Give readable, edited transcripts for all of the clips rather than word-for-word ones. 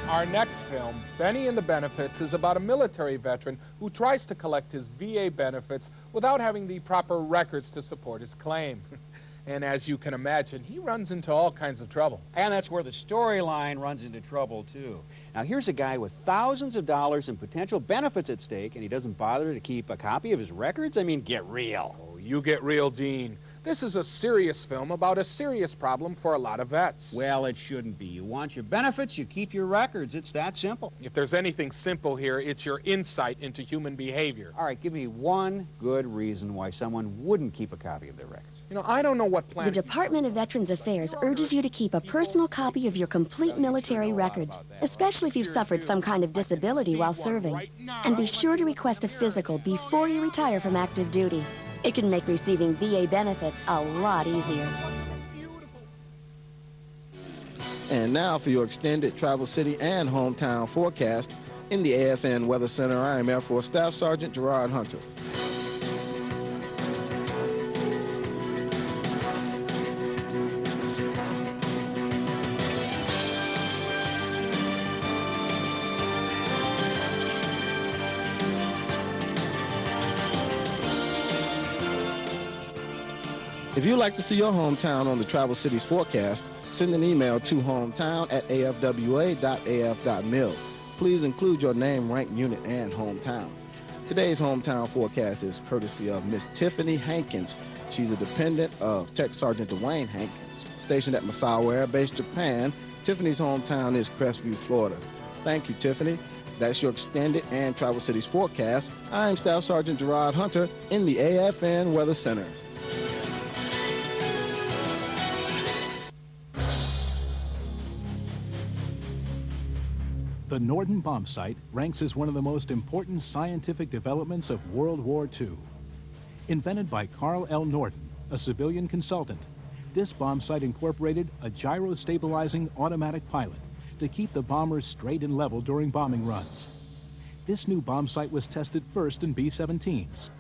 Our next film, Benny and the Benefits, is about a military veteran who tries to collect his VA benefits without having the proper records to support his claim. And as you can imagine, he runs into all kinds of trouble. And that's where the storyline runs into trouble, too. Now, here's a guy with thousands of dollars in potential benefits at stake, and he doesn't bother to keep a copy of his records? I mean, get real. Oh, you get real, Dean. This is a serious film about a serious problem for a lot of vets. Well, it shouldn't be. You want your benefits, you keep your records. It's that simple. If there's anything simple here, it's your insight into human behavior. All right, give me one good reason why someone wouldn't keep a copy of their records. You know, I don't know what plan... The Department of Veterans Affairs urges you to keep a personal copy of your complete military records, especially if you've suffered some kind of disability while serving. And be sure to request a physical before you retire from active duty. It can make receiving VA benefits a lot easier. And now for your extended Travel City and hometown forecast. In the AFN Weather Center, I am Air Force Staff Sergeant Gerard Hunter. If you'd like to see your hometown on the Travel City's forecast, send an email to hometown@afwa.af.mil. Please include your name, rank, unit, and hometown. Today's hometown forecast is courtesy of Miss Tiffany Hankins. She's a dependent of Tech Sergeant Dwayne Hankins, stationed at Misawa Air Base, Japan. Tiffany's hometown is Crestview, Florida. Thank you, Tiffany. That's your extended and Travel City's forecast. I'm Staff Sergeant Gerard Hunter in the AFN Weather Center. The Norden bomb sight ranks as one of the most important scientific developments of World War II. Invented by Carl L. Norden, a civilian consultant, this bomb sight incorporated a gyro-stabilizing automatic pilot to keep the bombers straight and level during bombing runs. This new bomb sight was tested first in B-17s.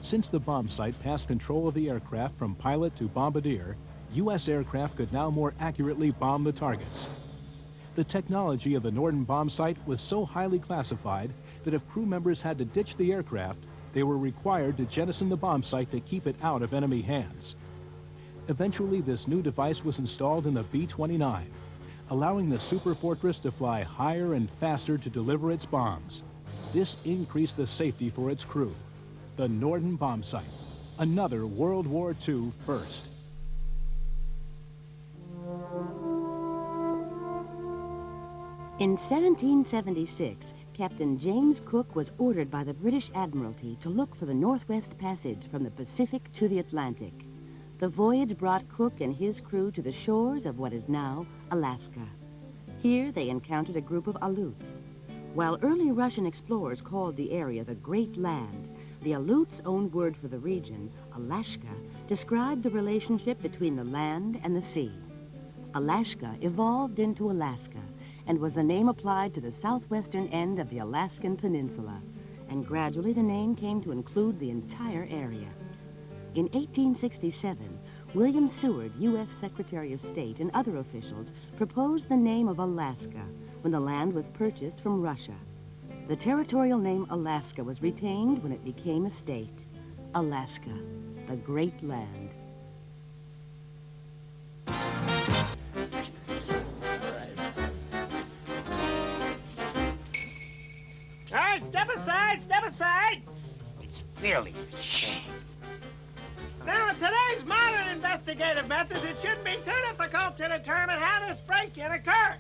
Since the bomb sight passed control of the aircraft from pilot to bombardier, U.S. aircraft could now more accurately bomb the targets. The technology of the Norden bomb sight was so highly classified that if crew members had to ditch the aircraft, they were required to jettison the bomb sight to keep it out of enemy hands. Eventually, this new device was installed in the B-29, allowing the Super Fortress to fly higher and faster to deliver its bombs. This increased the safety for its crew. The Norden bomb sight, another World War II first. In 1776, Captain James Cook was ordered by the British Admiralty to look for the Northwest Passage from the Pacific to the Atlantic. The voyage brought Cook and his crew to the shores of what is now Alaska. Here they encountered a group of Aleuts. While early Russian explorers called the area the Great Land, the Aleuts' own word for the region, Alaska, described the relationship between the land and the sea. Alaska evolved into Alaska and was the name applied to the southwestern end of the Alaskan Peninsula, and gradually the name came to include the entire area. In 1867, William Seward, U.S. Secretary of State, and other officials proposed the name of Alaska when the land was purchased from Russia. The territorial name Alaska was retained when it became a state. Alaska, the Great Land. Step aside! It's really a shame. Now, with today's modern investigative methods, it shouldn't be too difficult to determine how this break-in occurred.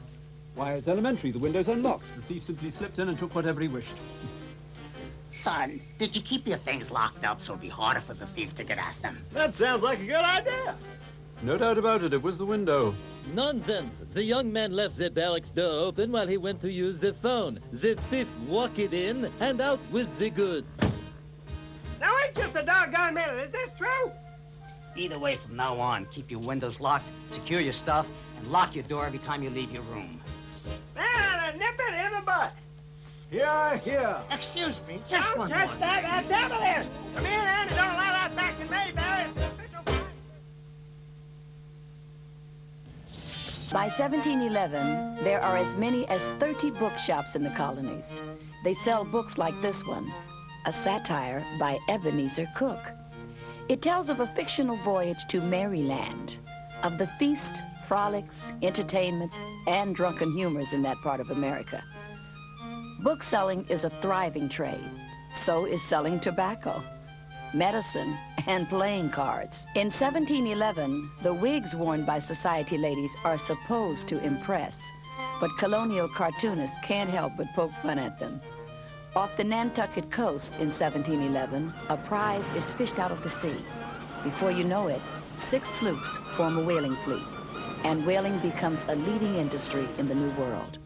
Why, it's elementary. The window's unlocked. The thief simply slipped in and took whatever he wished. Son, did you keep your things locked up so it'd be harder for the thief to get at them? That sounds like a good idea. No doubt about it. It was the window. Nonsense. The young man left the barracks door open while he went to use the phone. The thief walked in and out with the goods. Now, wait just a doggone minute. Is this true? Either way, from now on, keep your windows locked, secure your stuff, and lock your door every time you leave your room. Now, nip it in the butt. Here. Excuse me, just Don't one touch more. that. That's evidence. Come in and don't allow that back in Mayberry. It's an official crime. By 1711, there are as many as 30 bookshops in the colonies. They sell books like this one, a satire by Ebenezer Cook. It tells of a fictional voyage to Maryland, of the feast, frolics, entertainments, and drunken humors in that part of America. Book selling is a thriving trade. So is selling tobacco, medicine, and playing cards. In 1711, the wigs worn by society ladies are supposed to impress, but colonial cartoonists can't help but poke fun at them. Off the Nantucket coast in 1711, a prize is fished out of the sea. Before you know it, 6 sloops form a whaling fleet, and whaling becomes a leading industry in the New World,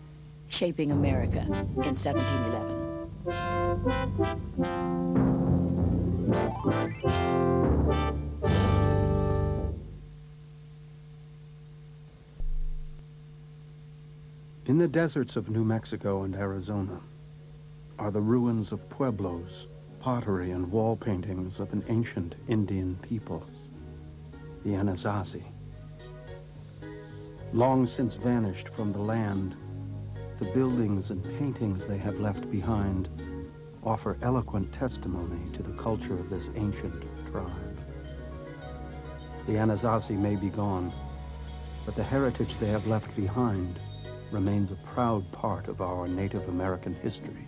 shaping America in 1711. In the deserts of New Mexico and Arizona are the ruins of pueblos, pottery, and wall paintings of an ancient Indian people, the Anasazi. Long since vanished from the land, the buildings and paintings they have left behind offer eloquent testimony to the culture of this ancient tribe. The Anasazi may be gone, but the heritage they have left behind remains a proud part of our Native American history.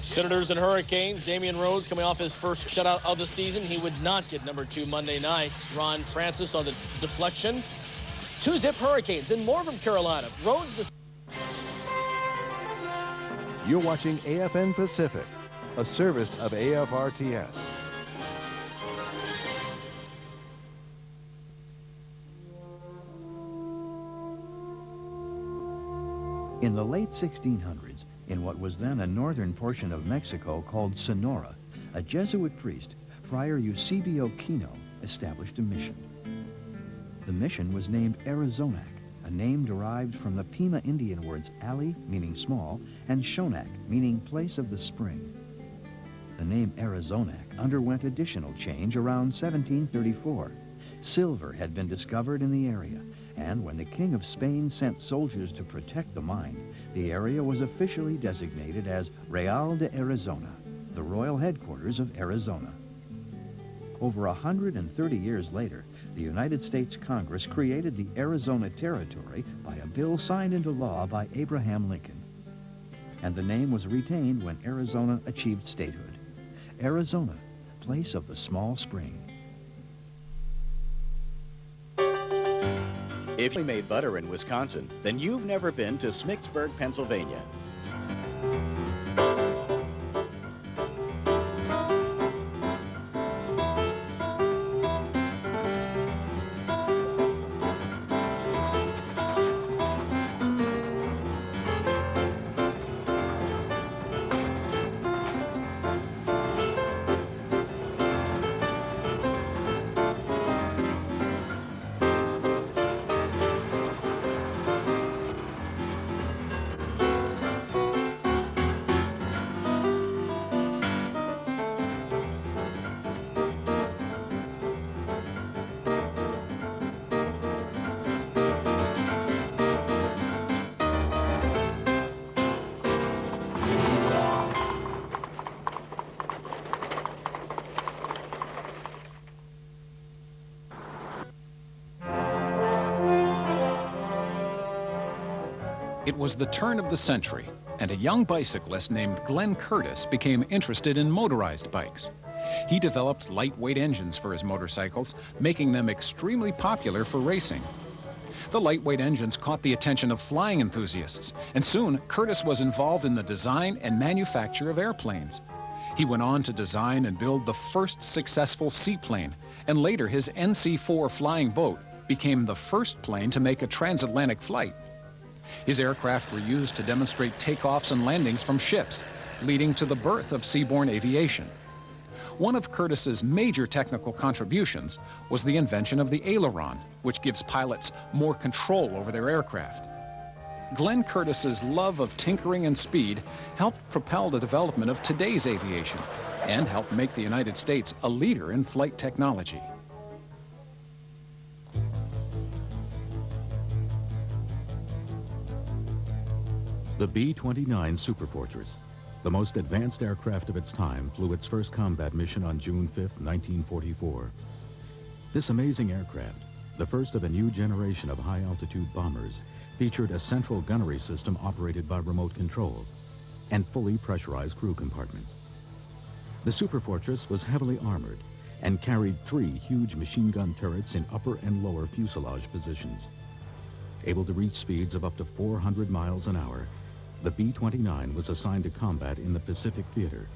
Senators and Hurricanes. Damian Rhodes coming off his first shutout of the season. He would not get number 2 Monday nights. Ron Francis on the deflection. 2-zip Hurricanes and more from Carolina. Rhodes. You're watching AFN Pacific, a service of AFRTS. In the late 1600s, in what was then a northern portion of Mexico called Sonora, a Jesuit priest, Friar Eusebio Kino, established a mission. The mission was named Arizonac, a name derived from the Pima Indian words Ali, meaning small, and Shonak, meaning place of the spring. The name Arizonac underwent additional change around 1734. Silver had been discovered in the area, and when the King of Spain sent soldiers to protect the mine, the area was officially designated as Real de Arizona, the royal headquarters of Arizona. Over 130 years later, the United States Congress created the Arizona Territory by a bill signed into law by Abraham Lincoln. And the name was retained when Arizona achieved statehood. Arizona, place of the small spring. If you made butter in Wisconsin, then you've never been to Smicksburg, Pennsylvania. It was the turn of the century, and a young bicyclist named Glenn Curtis became interested in motorized bikes. He developed lightweight engines for his motorcycles, making them extremely popular for racing. The lightweight engines caught the attention of flying enthusiasts, and soon Curtis was involved in the design and manufacture of airplanes. He went on to design and build the first successful seaplane, and later his NC-4 flying boat became the first plane to make a transatlantic flight. His aircraft were used to demonstrate takeoffs and landings from ships, leading to the birth of seaborne aviation. One of Curtis's major technical contributions was the invention of the aileron, which gives pilots more control over their aircraft. Glenn Curtis's love of tinkering and speed helped propel the development of today's aviation and helped make the United States a leader in flight technology. The B-29 Superfortress, the most advanced aircraft of its time, flew its first combat mission on June 5, 1944. This amazing aircraft, the first of a new generation of high-altitude bombers, featured a central gunnery system operated by remote control and fully pressurized crew compartments. The Superfortress was heavily armored and carried 3 huge machine gun turrets in upper and lower fuselage positions. Able to reach speeds of up to 400 miles an hour, the B-29 was assigned to combat in the Pacific Theater,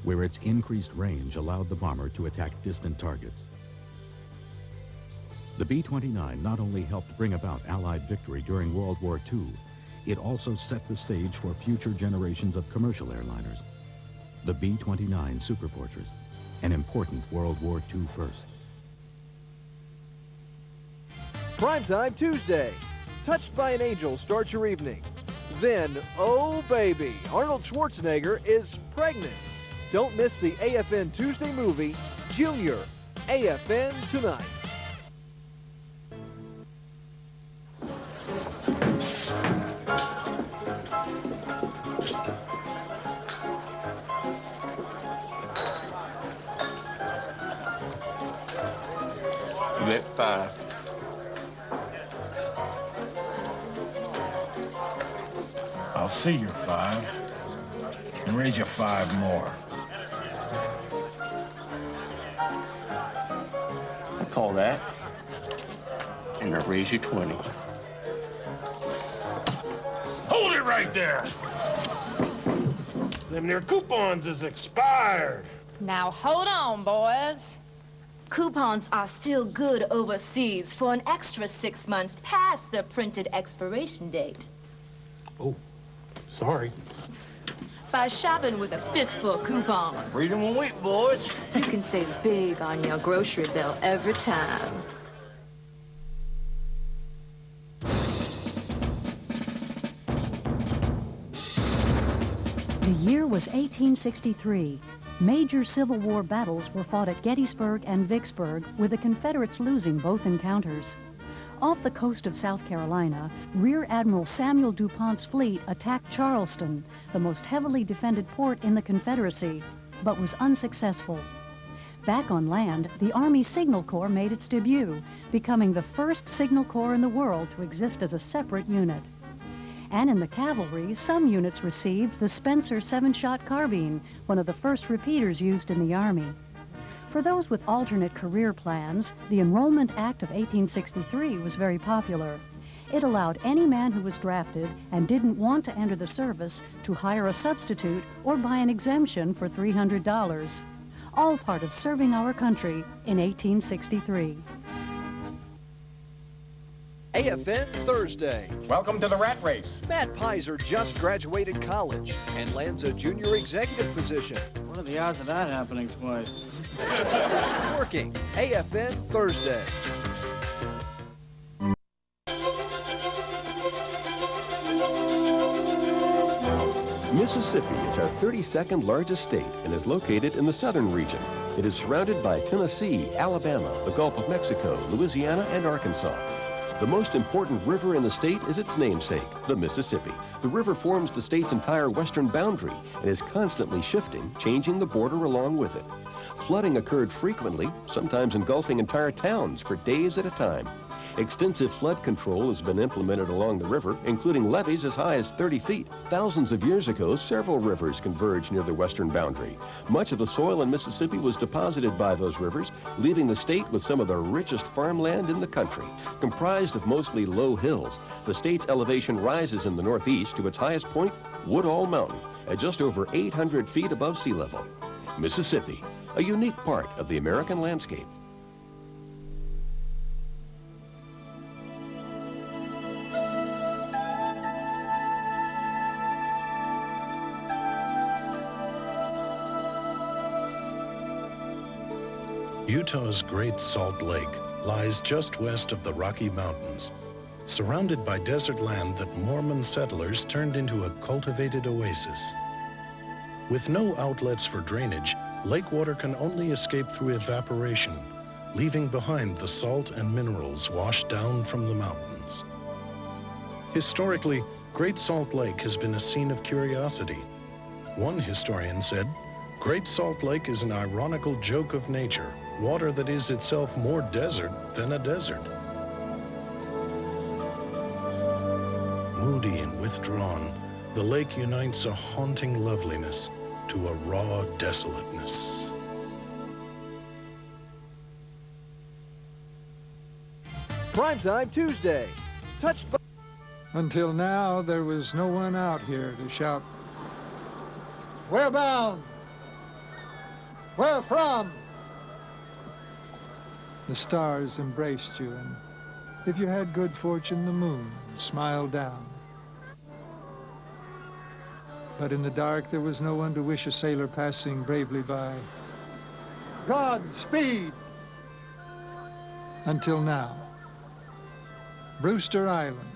where its increased range allowed the bomber to attack distant targets. The B-29 not only helped bring about Allied victory during World War II, it also set the stage for future generations of commercial airliners. The B-29 Superfortress, an important World War II first. Primetime Tuesday. Touched by an Angel starts your evening. Then, oh baby, Arnold Schwarzenegger is pregnant. Don't miss the AFN Tuesday movie, Junior, AFN tonight. You bet 5. I'll see your 5 and raise you 5 more. I call that, and I raise you 20. Hold it right there! Them near coupons is expired. Now hold on, boys. Coupons are still good overseas for an extra 6 months past their printed expiration date. Oh, sorry. By shopping with a fistful of coupons. Freedom of wheat, boys. You can save big on your grocery bill every time. The year was 1863. Major Civil War battles were fought at Gettysburg and Vicksburg, with the Confederates losing both encounters. Off the coast of South Carolina, Rear Admiral Samuel DuPont's fleet attacked Charleston, the most heavily defended port in the Confederacy, but was unsuccessful. Back on land, the Army Signal Corps made its debut, becoming the first signal corps in the world to exist as a separate unit. And in the cavalry, some units received the Spencer 7-shot carbine, one of the first repeaters used in the Army. For those with alternate career plans, the Enrollment Act of 1863 was very popular. It allowed any man who was drafted and didn't want to enter the service to hire a substitute or buy an exemption for $300. All part of serving our country in 1863. AFN Thursday. Welcome to the rat race. Matt Pizer just graduated college and lands a junior executive position. What are the odds of that happening twice? Working. AFN Thursday. Mississippi is our 32nd largest state and is located in the southern region. It is surrounded by Tennessee, Alabama, the Gulf of Mexico, Louisiana, and Arkansas. The most important river in the state is its namesake, the Mississippi. The river forms the state's entire western boundary and is constantly shifting, changing the border along with it. Flooding occurred frequently, sometimes engulfing entire towns for days at a time. Extensive flood control has been implemented along the river, including levees as high as 30 feet. Thousands of years ago, several rivers converged near the western boundary. Much of the soil in Mississippi was deposited by those rivers, leaving the state with some of the richest farmland in the country. Comprised of mostly low hills, the state's elevation rises in the northeast to its highest point, Woodall Mountain, at just over 800 feet above sea level. Mississippi, a unique part of the American landscape. Utah's Great Salt Lake lies just west of the Rocky Mountains, surrounded by desert land that Mormon settlers turned into a cultivated oasis. With no outlets for drainage, lake water can only escape through evaporation, leaving behind the salt and minerals washed down from the mountains. Historically, Great Salt Lake has been a scene of curiosity. One historian said, "Great Salt Lake is an ironical joke of nature, water that is itself more desert than a desert." Moody and withdrawn, the lake unites a haunting loveliness to a raw desolateness. Primetime Tuesday. Touched by... Until now, there was no one out here to shout, "Where bound? Where from?" The stars embraced you, and if you had good fortune, the moon smiled down. But in the dark, there was no one to wish a sailor passing bravely by, "Godspeed." Until now. Brewster Island,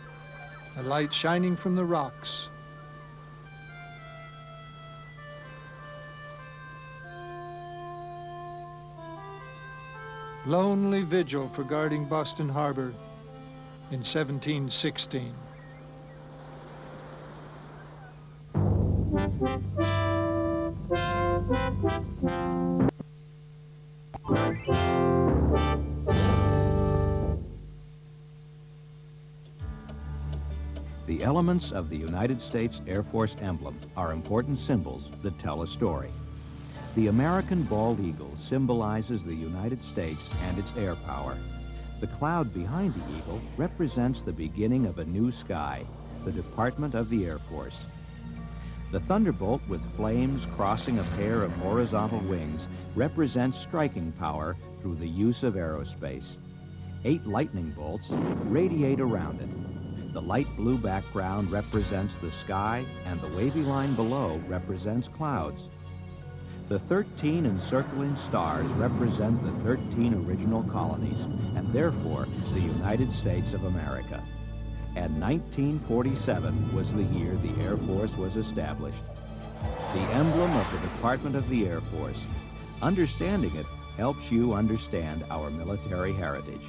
a light shining from the rocks. Lonely vigil for guarding Boston Harbor in 1716. The elements of the United States Air Force emblem are important symbols that tell a story. The American bald eagle symbolizes the United States and its air power. The cloud behind the eagle represents the beginning of a new sky, the Department of the Air Force. The thunderbolt with flames crossing a pair of horizontal wings represents striking power through the use of aerospace. 8 lightning bolts radiate around it. The light blue background represents the sky, and the wavy line below represents clouds. The 13 encircling stars represent the 13 original colonies, and therefore the United States of America. And 1947 was the year the Air Force was established. The emblem of the Department of the Air Force. Understanding it helps you understand our military heritage.